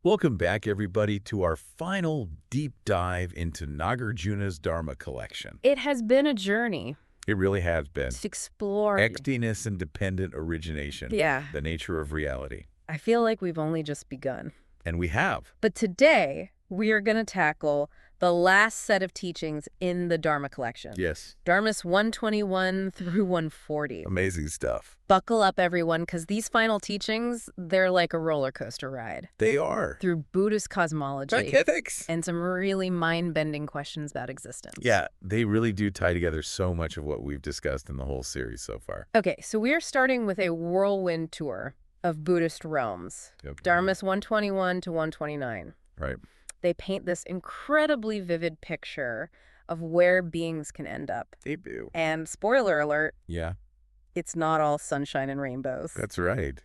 Welcome back, everybody, to our final deep dive into Nagarjuna's Dharma Collection. It has been a journey It really has been. to explore. Emptiness and dependent origination. Yeah. The nature of reality. I feel like we've only just begun. And we have. But today, we are going to tackle the last set of teachings in the Dharma Collection. Yes. Dharmas 121 through 140. Amazing stuff. Buckle up, everyone, because these final teachings, they're like a roller coaster ride They are. through Buddhist cosmology Ethics. and some really mind-bending questions about existence. Yeah, they really do tie together so much of what we've discussed in the whole series so far. Okay, so we are starting with a whirlwind tour of Buddhist realms. Yep. Dharmas 121 to 129. Right. They paint this incredibly vivid picture of where beings can end up. They do. And spoiler alert, Yeah, it's not all sunshine and rainbows. that's right.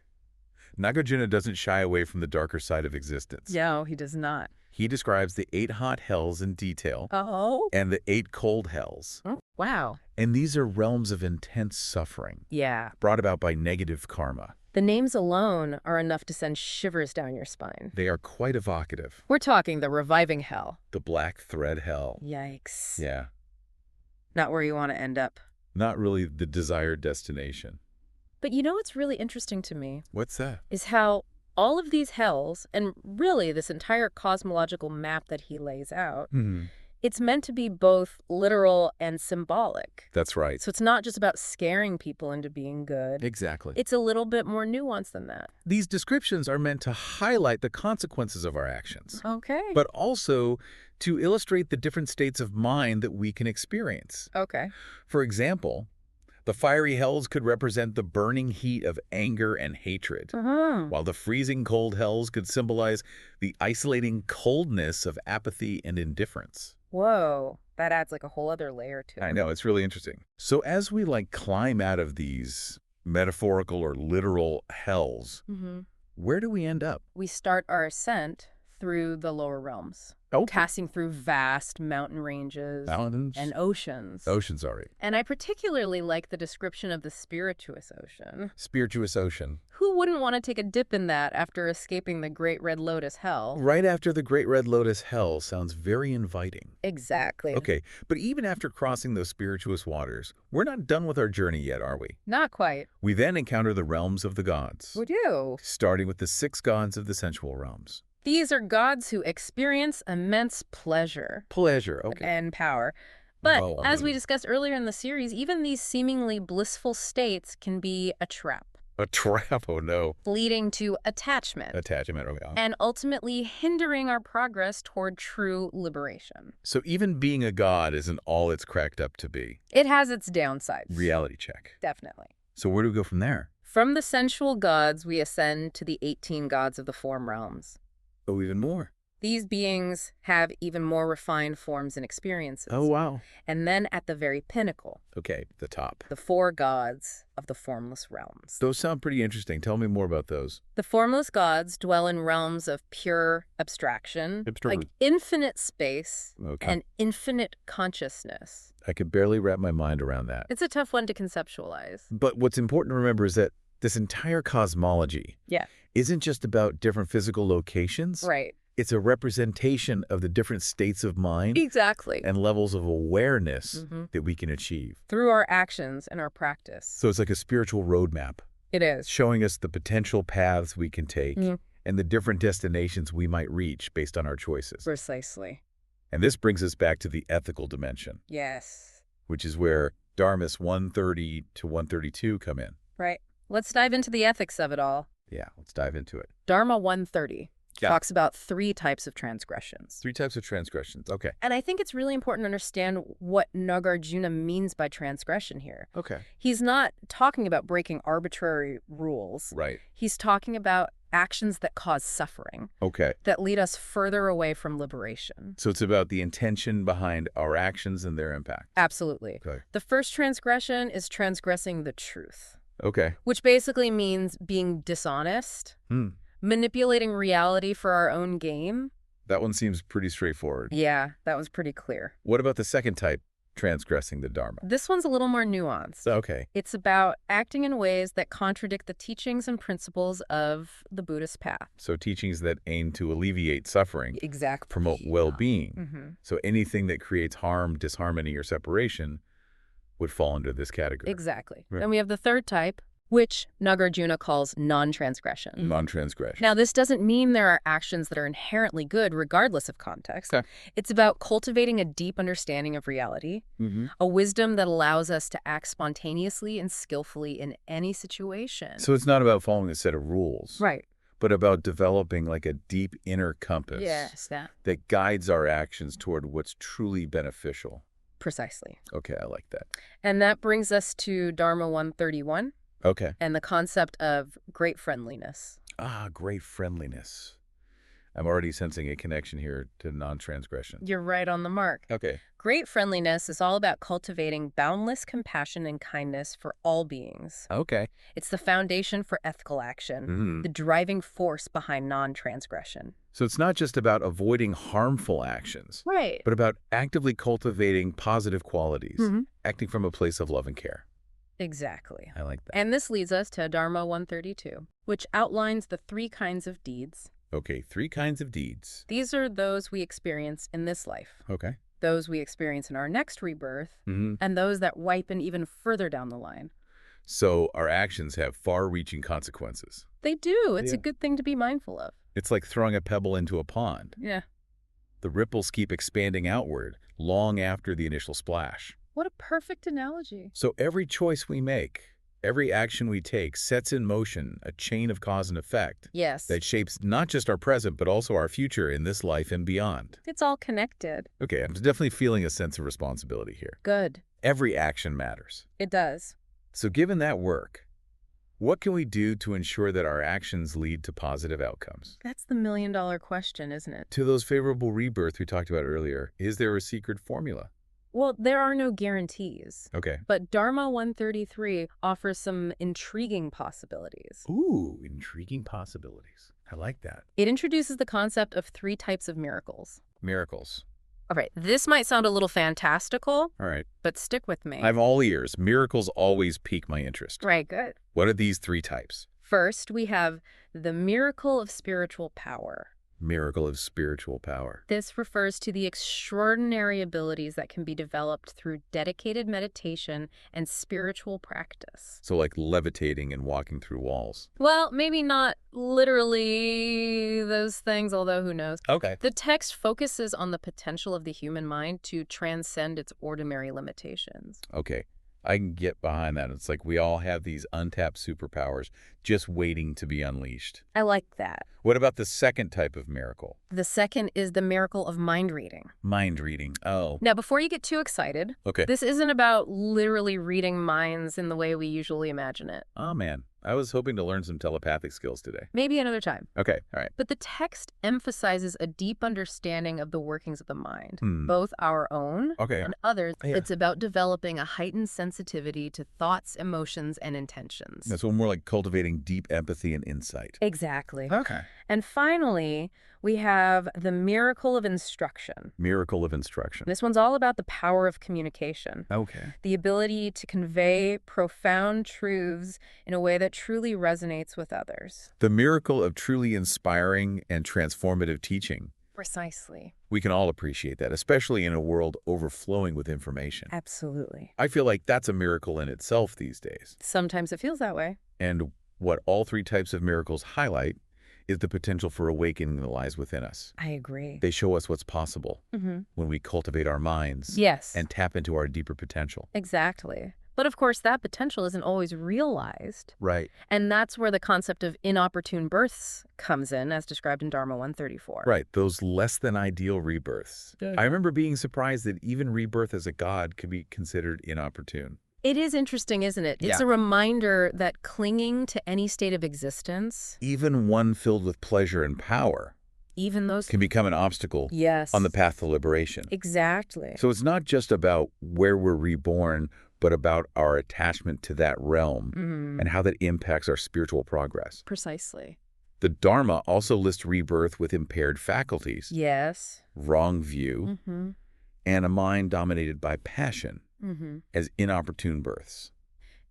Nagarjuna doesn't shy away from the darker side of existence. No, he does not. He describes the 8 hot hells in detail Oh? and the 8 cold hells. Wow. And these are realms of intense suffering Yeah. brought about by negative karma. The names alone are enough to send shivers down your spine. They are quite evocative. We're talking the reviving hell. The black thread hell. Yikes. Yeah, Not where you want to end up. not really the desired destination. But you know what's really interesting to me What's that? is how all of these hells, and really this entire cosmological map that he lays out, it's meant to be both literal and symbolic. That's right. So it's not just about scaring people into being good. Exactly. It's a little bit more nuanced than that. These descriptions are meant to highlight the consequences of our actions, Okay. but also to illustrate the different states of mind that we can experience. Okay. For example, the fiery hells could represent the burning heat of anger and hatred, while the freezing cold hells could symbolize the isolating coldness of apathy and indifference. Whoa. That adds like a whole other layer to it. I know, it's really interesting. So as we climb out of these metaphorical or literal hells, where do we end up? We start our ascent through the lower realms, passing through vast mountain ranges Mountains and oceans. Oceans, all right. And I particularly like the description of the spirituous ocean. Spirituous ocean. Who wouldn't want to take a dip in that after escaping the Great Red Lotus hell? Right after the Great Red Lotus hell sounds very inviting. Exactly. Okay, but even after crossing those spirituous waters, we're not done with our journey yet, are we? Not quite. We then encounter the realms of the gods, We do. starting with the 6 gods of the sensual realms. These are gods who experience immense pleasure Pleasure, okay. and power. But Oh, as we discussed earlier in the series, even these seemingly blissful states can be a trap, A trap, oh no. leading to attachment Attachment, okay. and ultimately hindering our progress toward true liberation. So even being a god isn't all it's cracked up to be. It has its downsides. Reality check. Definitely. So where do we go from there? From the sensual gods, we ascend to the 18 gods of the form realms. Oh, even more. These beings have even more refined forms and experiences. Oh, wow. And then at the very pinnacle, Okay, the top. the 4 gods of the formless realms. Those sound pretty interesting. Tell me more about those. The formless gods dwell in realms of pure abstraction, like infinite space Okay. and infinite consciousness. I could barely wrap my mind around that. It's a tough one to conceptualize. But what's important to remember is that this entire cosmology isn't just about different physical locations. Right. It's a representation of the different states of mind Exactly. and levels of awareness that we can achieve. Through our actions and our practice. So it's like a spiritual roadmap, It is. showing us the potential paths we can take and the different destinations we might reach based on our choices. Precisely. And this brings us back to the ethical dimension, Yes. which is where Dharmas 130 to 132 come in. Right. Let's dive into the ethics of it all. Yeah, let's dive into it. Dharma 130 talks about 3 types of transgressions. 3 types of transgressions. Okay. And I think it's really important to understand what Nagarjuna means by transgression here. Okay. He's not talking about breaking arbitrary rules. Right. He's talking about actions that cause suffering, Okay. that lead us further away from liberation. So it's about the intention behind our actions and their impact. Absolutely. Okay. The first transgression is transgressing the truth, Okay. which basically means being dishonest, manipulating reality for our own gain. That one seems pretty straightforward. Yeah, that was pretty clear. What about the second type? transgressing the Dharma. This one's a little more nuanced. Okay. It's about acting in ways that contradict the teachings and principles of the Buddhist path. So teachings that aim to alleviate suffering, Exactly. promote well-being. Mm-hmm. So anything that creates harm, disharmony, or separation would fall under this category. Exactly. Right. Then we have the third type, which Nagarjuna calls non-transgression. Non-transgression. Now, this doesn't mean there are actions that are inherently good regardless of context. Okay. It's about cultivating a deep understanding of reality, a wisdom that allows us to act spontaneously and skillfully in any situation. So it's not about following a set of rules. Right. But about developing like a deep inner compass Yes, that guides our actions toward what's truly beneficial. precisely. Okay, I like that. And that brings us to Dharma 131. Okay. And the concept of great friendliness. Ah, great friendliness. I'm already sensing a connection here to non-transgression. You're right on the mark. Okay. Great friendliness is all about cultivating boundless compassion and kindness for all beings. Okay. It's the foundation for ethical action, the driving force behind non-transgression. So it's not just about avoiding harmful actions, Right. but about actively cultivating positive qualities, acting from a place of love and care. Exactly. I like that. And this leads us to Dharma 132, which outlines the 3 kinds of deeds. Okay, 3 kinds of deeds. These are those we experience in this life, Okay. those we experience in our next rebirth, and those that ripen even further down the line. So our actions have far-reaching consequences. They do. It's Yeah. a good thing to be mindful of. It's like throwing a pebble into a pond. Yeah. The ripples keep expanding outward long after the initial splash. What a perfect analogy. So every choice we make, every action we take sets in motion a chain of cause and effect Yes. that shapes not just our present, but also our future in this life and beyond. It's all connected. Okay, I'm definitely feeling a sense of responsibility here. Good. Every action matters. It does. So given that work, what can we do to ensure that our actions lead to positive outcomes? That's the million-dollar question, isn't it? To those favorable rebirths we talked about earlier, is there a secret formula? Well, there are no guarantees. Okay. But Dharma 133 offers some intriguing possibilities. Ooh, intriguing possibilities. I like that. It introduces the concept of 3 types of miracles. Miracles. All right, this might sound a little fantastical, All right. but stick with me. I'm all ears. Miracles always pique my interest. Right, good. What are these 3 types? First, we have the miracle of spiritual power. Miracle of spiritual power. This refers to the extraordinary abilities that can be developed through dedicated meditation and spiritual practice. So like levitating and walking through walls. Well, maybe not literally those things, although who knows. Okay. The text focuses on the potential of the human mind to transcend its ordinary limitations. Okay. I can get behind that. It's like we all have these untapped superpowers just waiting to be unleashed. I like that. What about the second type of miracle? The second is the miracle of mind reading. Mind reading. Oh. Now, before you get too excited, Okay. this isn't about literally reading minds in the way we usually imagine it. Oh, man. I was hoping to learn some telepathic skills today. Maybe another time. Okay. All right. But the text emphasizes a deep understanding of the workings of the mind, Hmm. both our own Okay. and others. Yeah. It's about developing a heightened sensitivity to thoughts, emotions, and intentions. So more like cultivating deep empathy and insight. Exactly. Okay. And finally, we have the miracle of instruction. Miracle of instruction. This one's all about the power of communication, Okay. the ability to convey profound truths in a way that truly resonates with others. The miracle of truly inspiring and transformative teaching. Precisely. We can all appreciate that, especially in a world overflowing with information. Absolutely. I feel like that's a miracle in itself these days. Sometimes it feels that way. And what all 3 types of miracles highlight is the potential for awakening that lies within us. I agree. They show us what's possible when we cultivate our minds Yes. and tap into our deeper potential. Exactly. But of course, that potential isn't always realized. Right. And that's where the concept of inopportune births comes in, as described in Dharma 134. Right. Those less than ideal rebirths. Yeah. I remember being surprised that even rebirth as a god could be considered inopportune. It is interesting, isn't it? It's Yeah. a reminder that clinging to any state of existence, Even one filled with pleasure and power, even those... can become an obstacle Yes. on the path to liberation. Exactly. So it's not just about where we're reborn, but about our attachment to that realm and how that impacts our spiritual progress. Precisely. The Dharma also lists rebirth with impaired faculties, Yes. wrong view, and a mind dominated by passion as inopportune births.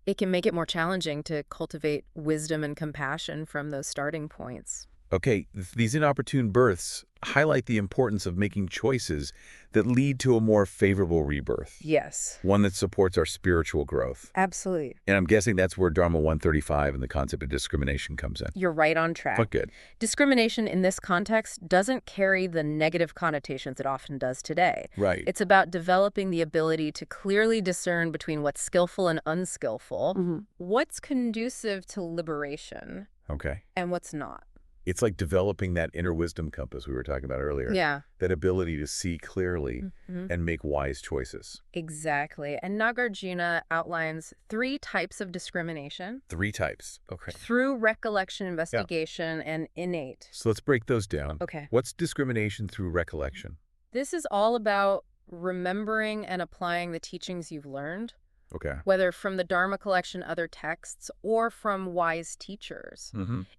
It can make it more challenging to cultivate wisdom and compassion from those starting points. Okay, these inopportune births highlight the importance of making choices that lead to a more favorable rebirth. Yes. One that supports our spiritual growth. Absolutely. And I'm guessing that's where Dharma 135 and the concept of discrimination comes in. You're right on track. But good. Discrimination in this context doesn't carry the negative connotations it often does today. Right. It's about developing the ability to clearly discern between what's skillful and unskillful, what's conducive to liberation, Okay. and what's not. It's like developing that inner wisdom compass we were talking about earlier. Yeah. That ability to see clearly and make wise choices. Exactly. And Nagarjuna outlines 3 types of discrimination. 3 types. Okay. Through recollection, investigation, and innate. So let's break those down. Okay. What's discrimination through recollection? This is all about remembering and applying the teachings you've learned. Okay. Whether from the Dharma Collection, other texts, or from wise teachers.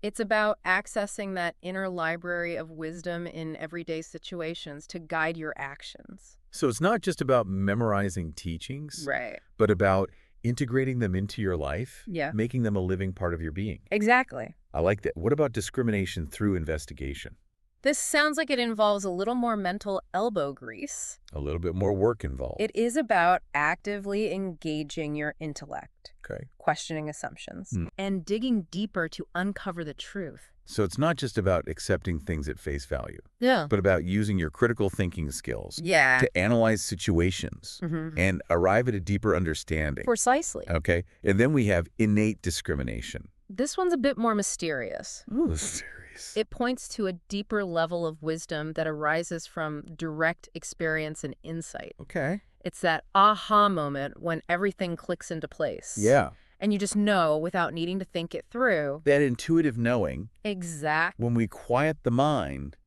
It's about accessing that inner library of wisdom in everyday situations to guide your actions. So it's not just about memorizing teachings, Right. but about integrating them into your life, Yeah. making them a living part of your being. Exactly. I like that. What about discrimination through investigation? This sounds like it involves a little more mental elbow grease. A little bit more work involved. It is about actively engaging your intellect, Okay. questioning assumptions, and digging deeper to uncover the truth. So it's not just about accepting things at face value, Yeah. but about using your critical thinking skills Yeah. to analyze situations and arrive at a deeper understanding. Precisely. Okay. And then we have innate discrimination. This one's a bit more mysterious. Ooh, serious. It points to a deeper level of wisdom that arises from direct experience and insight. Okay. It's that aha moment when everything clicks into place. Yeah. And you just know without needing to think it through. That intuitive knowing, Exactly. when we quiet the mind,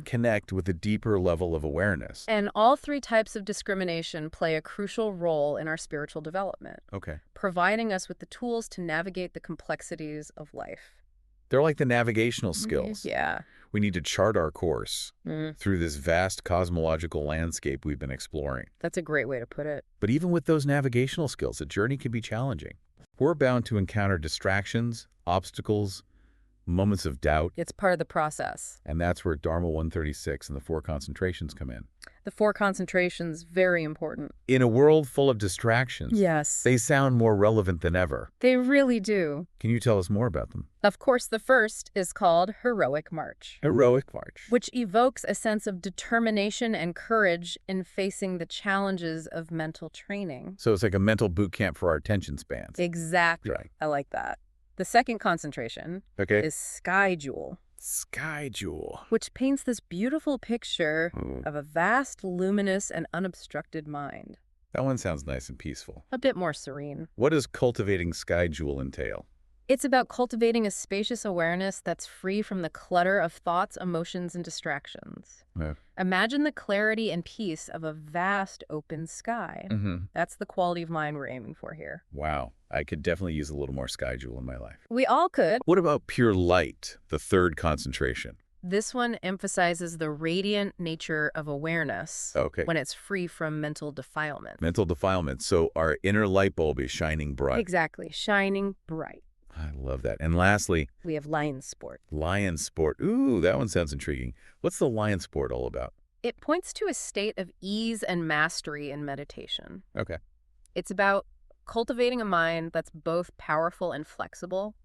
connect with a deeper level of awareness. And all 3 types of discrimination play a crucial role in our spiritual development, Okay. providing us with the tools to navigate the complexities of life. They're like the navigational skills. Yeah. We need to chart our course through this vast cosmological landscape we've been exploring. That's a great way to put it. But even with those navigational skills, the journey can be challenging. We're bound to encounter distractions, obstacles, moments of doubt, It's part of the process. and that's where Dharma 136 and the 4 concentrations come in. The 4 concentrations, very important. In a world full of distractions, Yes. they sound more relevant than ever. They really do. Can you tell us more about them? Of course, the first is called Heroic March, Heroic March. which evokes a sense of determination and courage in facing the challenges of mental training. So it's like a mental boot camp for our attention spans. Exactly. Right. I like that. The second concentration Okay. is Sky Jewel, Sky Jewel. which paints this beautiful picture of a vast, luminous, and unobstructed mind. That one sounds nice and peaceful. A bit more serene. What does cultivating Sky Jewel entail? It's about cultivating a spacious awareness that's free from the clutter of thoughts, emotions, and distractions. Yeah. Imagine the clarity and peace of a vast open sky. That's the quality of mind we're aiming for here. Wow. I could definitely use a little more Sky Jewel in my life. We all could. What about pure light, the 3rd concentration? This one emphasizes the radiant nature of awareness Okay. when it's free from mental defilement. Mental defilement. So our inner light bulb is shining bright. Exactly. Shining bright. I love that. And lastly, We have lion sport. lion sport. Ooh, that one sounds intriguing. What's the lion sport all about? It points to a state of ease and mastery in meditation. Okay. It's about cultivating a mind that's both powerful and flexible,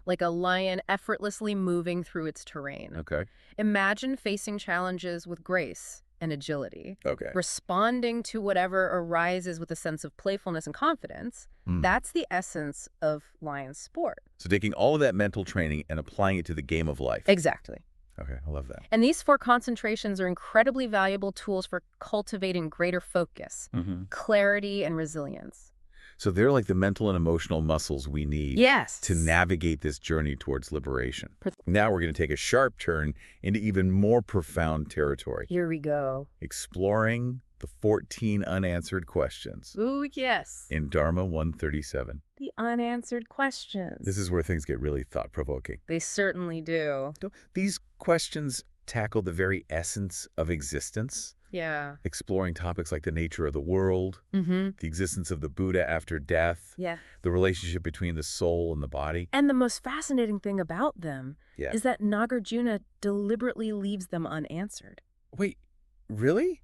like a lion effortlessly moving through its terrain. Okay. Imagine facing challenges with grace and agility, Okay. responding to whatever arises with a sense of playfulness and confidence. That's the essence of lion sport. So taking all of that mental training and applying it to the game of life. Exactly. Okay, I love that. And these 4 concentrations are incredibly valuable tools for cultivating greater focus, clarity, and resilience. So they're like the mental and emotional muscles we need Yes. to navigate this journey towards liberation. Now we're going to take a sharp turn into even more profound territory, Here we go. exploring the 14 unanswered questions Ooh, yes. in Dharma 137. The unanswered questions. This is where things get really thought-provoking. They certainly do. These questions tackle the very essence of existence, Yeah. exploring topics like the nature of the world, the existence of the Buddha after death, Yeah. the relationship between the soul and the body. And the most fascinating thing about them Yeah. is that Nagarjuna deliberately leaves them unanswered. Wait, really?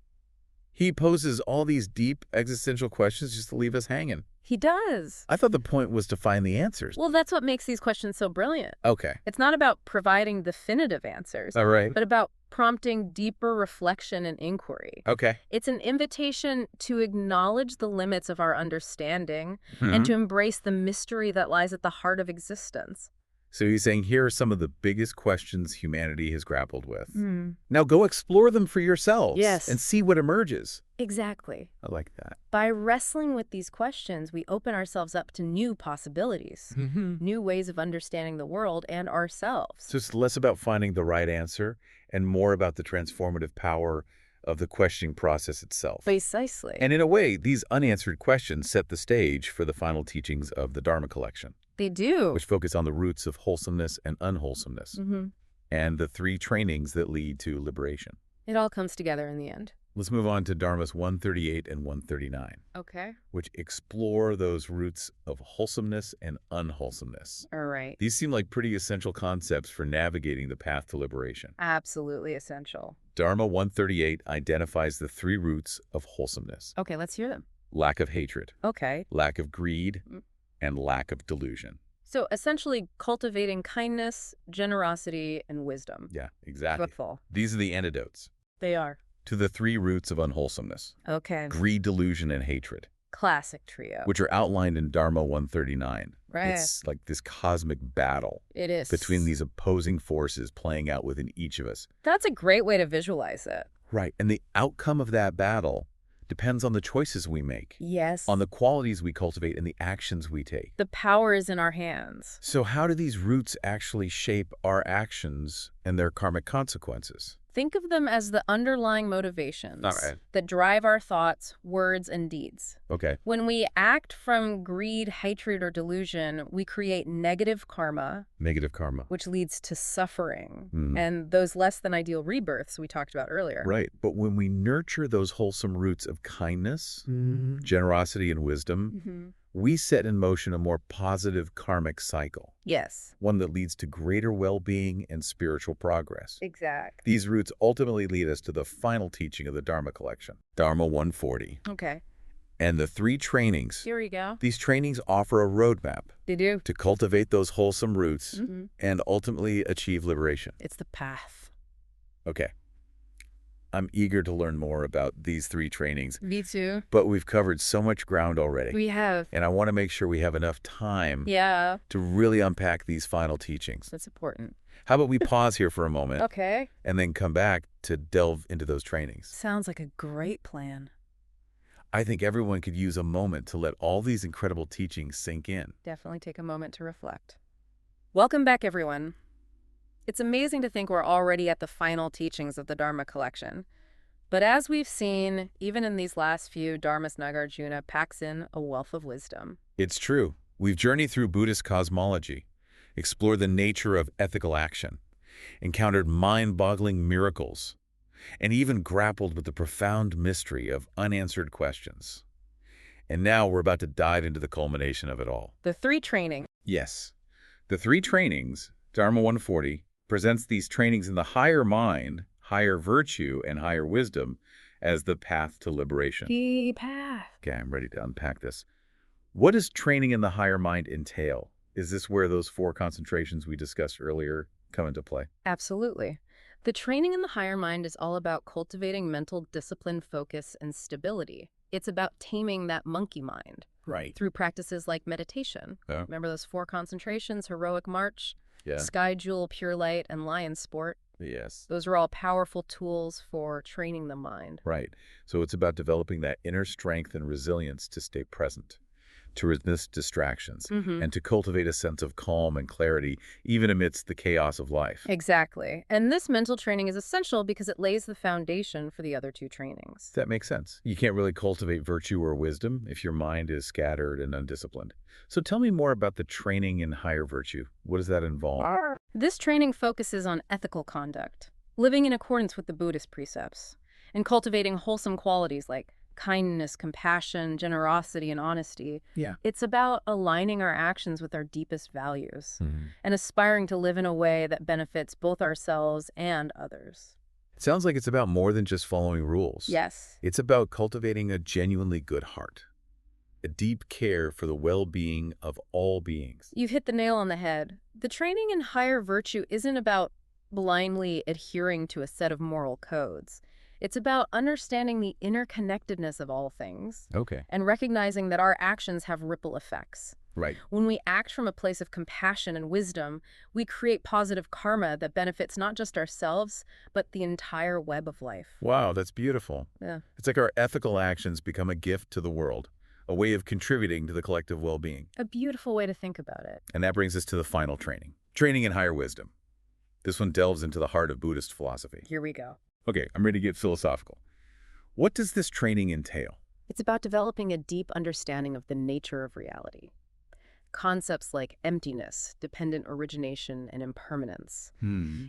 He poses all these deep existential questions just to leave us hanging. He does. I thought the point was to find the answers. Well, that's what makes these questions so brilliant. Okay. It's not about providing definitive answers, All right. but about prompting deeper reflection and inquiry. Okay. It's an invitation to acknowledge the limits of our understanding and to embrace the mystery that lies at the heart of existence. So he's saying here are some of the biggest questions humanity has grappled with. Now go explore them for yourselves. Yes. And see what emerges. Exactly. I like that. By wrestling with these questions, we open ourselves up to new possibilities, new ways of understanding the world and ourselves. So it's less about finding the right answer and more about the transformative power of the questioning process itself. Precisely. And in a way, these unanswered questions set the stage for the final teachings of the Dharma Collection, They do. which focus on the roots of wholesomeness and unwholesomeness, and the 3 trainings that lead to liberation. It all comes together in the end. Let's move on to Dharmas 138 and 139, Okay. which explore those roots of wholesomeness and unwholesomeness. All right. These seem like pretty essential concepts for navigating the path to liberation. Absolutely essential. Dharma 138 identifies the 3 roots of wholesomeness: Okay, let's hear them. lack of hatred, Okay. lack of greed, and lack of delusion. So essentially cultivating kindness, generosity, and wisdom. Yeah, exactly. Truthful. These are the antidotes They are. to the 3 roots of unwholesomeness: Okay. greed, delusion, and hatred, Classic trio. which are outlined in Dharma 139. Right. It's like this cosmic battle It is. between these opposing forces playing out within each of us. That's a great way to visualize it. Right. And the outcome of that battle depends on the choices we make, Yes. on the qualities we cultivate, and the actions we take. The power is in our hands. So how do these roots actually shape our actions and their karmic consequences? Think of them as the underlying motivations All right. that drive our thoughts, words, and deeds. Okay. When we act from greed, hatred, or delusion, we create negative karma, Negative karma. which leads to suffering and those less than ideal rebirths we talked about earlier. Right. But when we nurture those wholesome roots of kindness, generosity, and wisdom, we set in motion a more positive karmic cycle, Yes. one that leads to greater well-being and spiritual progress. Exact. These roots ultimately lead us to the final teaching of the Dharma Collection, Dharma 140. Okay. And the 3 trainings. Here we go. These trainings offer a roadmap They do. to cultivate those wholesome roots and ultimately achieve liberation. It's the path. Okay. I'm eager to learn more about these 3 trainings, Me too. but we've covered so much ground already. We have. And I want to make sure we have enough time Yeah. to really unpack these final teachings. That's important. How about we pause here for a moment Okay. and then come back to delve into those trainings? Sounds like a great plan. I think everyone could use a moment to let all these incredible teachings sink in. Definitely take a moment to reflect. Welcome back, everyone. It's amazing to think we're already at the final teachings of the Dharma Collection. But as we've seen, even in these last few, Dharmas Nagarjuna packs in a wealth of wisdom. It's true. We've journeyed through Buddhist cosmology, explored the nature of ethical action, encountered mind-boggling miracles, and even grappled with the profound mystery of unanswered questions. And now we're about to dive into the culmination of it all. The 3 training. Yes. The 3 trainings, Dharma 140, presents these trainings in the higher mind, higher virtue, and higher wisdom as the path to liberation. The path. Okay, I'm ready to unpack this. What does training in the higher mind entail? Is this where those 4 concentrations we discussed earlier come into play? Absolutely. The training in the higher mind is all about cultivating mental discipline, focus, and stability. It's about taming that monkey mind. Right. Through practices like meditation. Yeah. Remember those 4 concentrations, heroic march, Yeah. sky jewel, pure light, and lion sport? Yes. Those are all powerful tools for training the mind. Right. So it's about developing that inner strength and resilience to stay present, to resist distractions, and to cultivate a sense of calm and clarity, even amidst the chaos of life. Exactly. And this mental training is essential because it lays the foundation for the other 2 trainings. That makes sense. You can't really cultivate virtue or wisdom if your mind is scattered and undisciplined. So tell me more about the training in higher virtue. What does that involve? This training focuses on ethical conduct. living in accordance with the Buddhist precepts, and cultivating wholesome qualities like kindness, compassion, generosity, and honesty. Yeah. It's about aligning our actions with our deepest values and aspiring to live in a way that benefits both ourselves and others. It sounds like it's about more than just following rules. Yes. It's about cultivating a genuinely good heart, a deep care for the well-being of all beings. You've hit the nail on the head. The training in higher virtue isn't about blindly adhering to a set of moral codes. It's about understanding the interconnectedness of all things. Okay. And recognizing that our actions have ripple effects. Right. When we act from a place of compassion and wisdom, we create positive karma that benefits not just ourselves, but the entire web of life. Wow, that's beautiful. Yeah. It's like our ethical actions become a gift to the world, a way of contributing to the collective well-being. A beautiful way to think about it. And that brings us to the final training. Training in higher wisdom. This one delves into the heart of Buddhist philosophy. Here we go. Okay, I'm ready to get philosophical. What does this training entail? It's about developing a deep understanding of the nature of reality. Concepts like emptiness, dependent origination, and impermanence.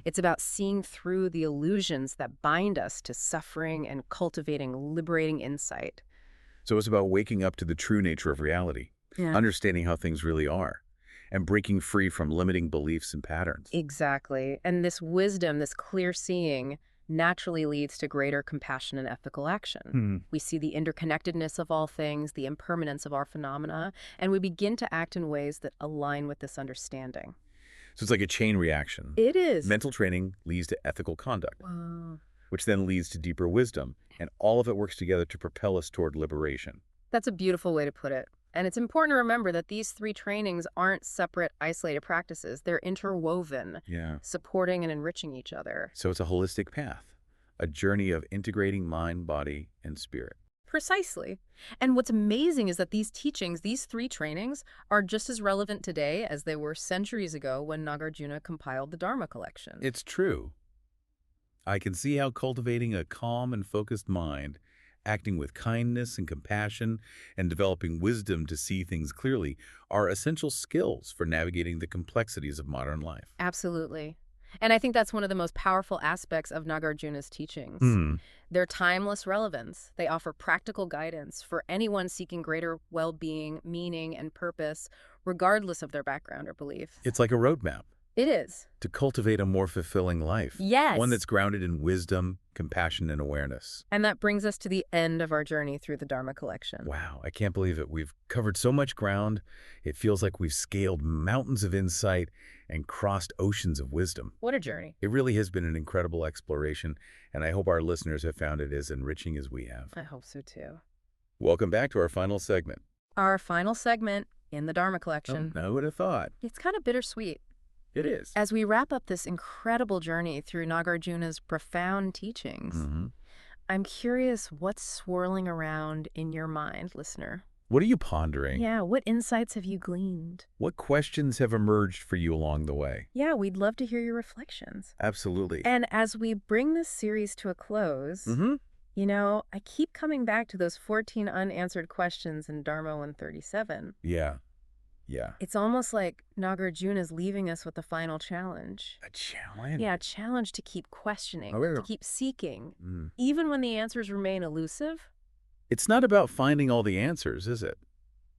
It's about seeing through the illusions that bind us to suffering and cultivating liberating insight. So it's about waking up to the true nature of reality, understanding how things really are, and breaking free from limiting beliefs and patterns. Exactly. And this wisdom, this clear seeing, naturally leads to greater compassion and ethical action. We see the interconnectedness of all things, the impermanence of our phenomena, and we begin to act in ways that align with this understanding. So it's like a chain reaction. It is. Mental training leads to ethical conduct, Wow. which then leads to deeper wisdom, and all of it works together to propel us toward liberation. That's a beautiful way to put it. And it's important to remember that these three trainings aren't separate, isolated practices. They're interwoven, supporting and enriching each other. So it's a holistic path, a journey of integrating mind, body, and spirit. Precisely. And what's amazing is that these teachings, these three trainings, are just as relevant today as they were centuries ago when Nagarjuna compiled the Dharma Collection. It's true. I can see how cultivating a calm and focused mind, acting with kindness and compassion, and developing wisdom to see things clearly are essential skills for navigating the complexities of modern life. Absolutely. And I think that's one of the most powerful aspects of Nagarjuna's teachings. Their timeless relevance. They offer practical guidance for anyone seeking greater well-being, meaning, and purpose, regardless of their background or belief. It's like a roadmap. It is. To cultivate a more fulfilling life. Yes. One that's grounded in wisdom, compassion, and awareness. And that brings us to the end of our journey through the Dharma Collection. Wow, I can't believe it. We've covered so much ground. It feels like we've scaled mountains of insight and crossed oceans of wisdom. What a journey. It really has been an incredible exploration, and I hope our listeners have found it as enriching as we have. I hope so too. Welcome back to our final segment. Our final segment in the Dharma Collection. Oh, I would have thought. It's kind of bittersweet. It is. As we wrap up this incredible journey through Nagarjuna's profound teachings, I'm curious what's swirling around in your mind, listener. What are you pondering? Yeah, what insights have you gleaned? What questions have emerged for you along the way? Yeah, we'd love to hear your reflections. Absolutely. And as we bring this series to a close, you know, I keep coming back to those 14 unanswered questions in Dharma 137. Yeah. It's almost like Nagarjuna's leaving us with a final challenge. A challenge? Yeah, a challenge to keep questioning, Oh, yeah. to keep seeking, even when the answers remain elusive. It's not about finding all the answers, is it?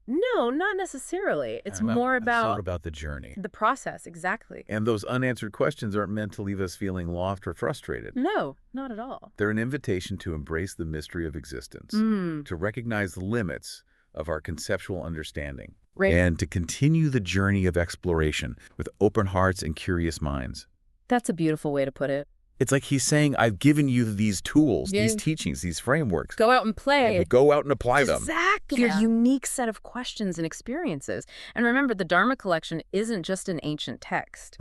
No, not necessarily. It's more It's not about about the journey. the process, exactly. And those unanswered questions aren't meant to leave us feeling lost or frustrated. No, not at all. They're an invitation to embrace the mystery of existence, to recognize the limits of our conceptual understanding, and to continue the journey of exploration with open hearts and curious minds. That's a beautiful way to put it. It's like he's saying, I've given you these tools, these teachings, these frameworks. Go out and play. And go out and apply them. Exactly. Your unique set of questions and experiences. And remember, the Dharma Collection isn't just an ancient text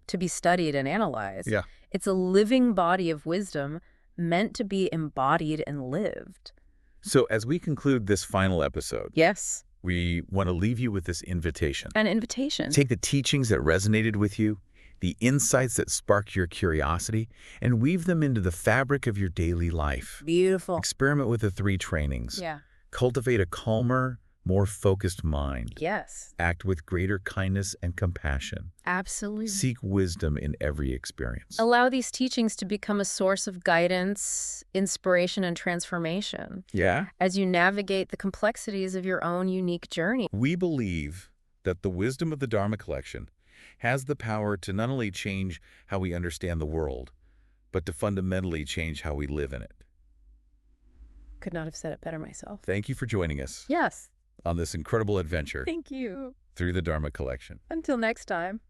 to be studied and analyzed. Yeah. It's a living body of wisdom meant to be embodied and lived. So as we conclude this final episode, Yes. we want to leave you with this invitation. An invitation. Take the teachings that resonated with you, the insights that sparked your curiosity, and weave them into the fabric of your daily life. Beautiful. Experiment with the three trainings. Yeah. Cultivate a calmer, more focused mind. Yes. Act with greater kindness and compassion. Absolutely. Seek wisdom in every experience. Allow these teachings to become a source of guidance, inspiration, and transformation Yeah? as you navigate the complexities of your own unique journey. We believe that the wisdom of the Dharma Collection has the power to not only change how we understand the world, but to fundamentally change how we live in it. Could not have said it better myself. Thank you for joining us Yes. on this incredible adventure Thank you. through the Dharma Collection. Until next time.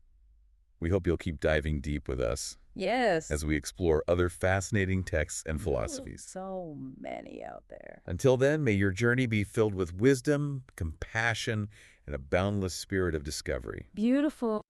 We hope you'll keep diving deep with us Yes. as we explore other fascinating texts and philosophies. So many out there. Until then, may your journey be filled with wisdom, compassion, and a boundless spirit of discovery. Beautiful.